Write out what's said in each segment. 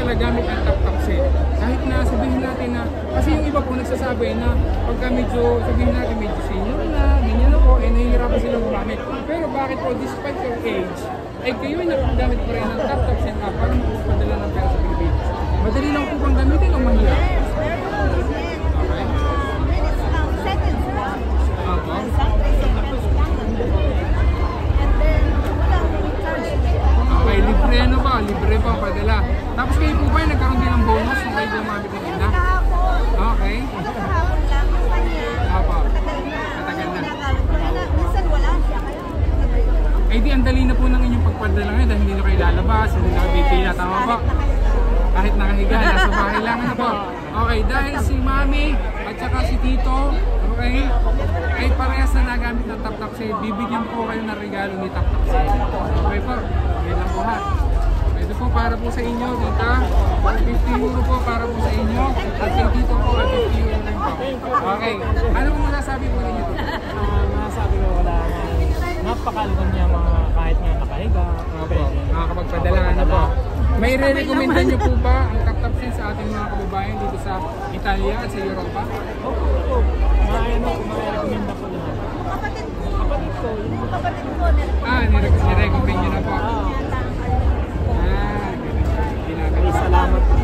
pala gamit ang tap-tap sale. Kahit na sabihin natin na, kasi yung iba po nagsasabi na pagka medyo, sabihin natin medyo senior na, ganyan na po, eh nahihirapan silang gumamit. Pero bakit po, despite your age, ay kayo ay nakagamit pa rin ng tap-tap sale app para magpapadala ng pera sa Pilipinas. Madali lang po bang gamitin o mahirap? Okay, libre ano ba? Libre pa ang padala. Tapos kayo po ba yung nagkaroon din ng bonus kung kayo gumamit ng tinda? Okay. Opo. Matagal na. Minsan wala siya. Eh di ang dali na po ng inyong pagpadala ngayon dahil hindi na kayo lalabas, hindi na kayo pipila. Tama po? Kahit nakahiga, nasa bahay lang na po. Okay, dahil si Mami at saka si Tito, okay, ay parehas na nagamit ng tap-tap sale, bibigyan po kayo ng regalo ni tap-tap sale. Okay po, yan lang po ha. Ito po para po sa inyo, Tita. 50 euro po para po sa inyo. At kay Tito po, 50 euro rin po. Okay, ano po masasabi po ninyo ito? Masasabi ko wala na napakalaban niya mga kahit nga nakahiga. Opo, makakapagpadala na po. May re-recommenda nyo po ba ang tap-tap sale sa ating mga kababayan dito sa Italia at sa Europa? Oo. May-recommenda ko lahat. Kapatid ko. Nirecommend nyo na po. Salamat po.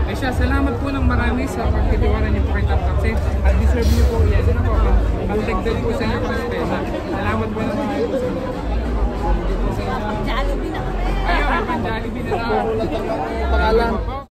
Eh siya, salamat po ng marami sa pagtitiwala niyo po kay tap-tap sale. At deserve niyo po yan. Ano po? Ang dagdag po sa inyo pang pera. Salamat po ng marami po sa inyo. Jollibee na kami. Ayun, may pan-Jollibee na lang. Pangalan.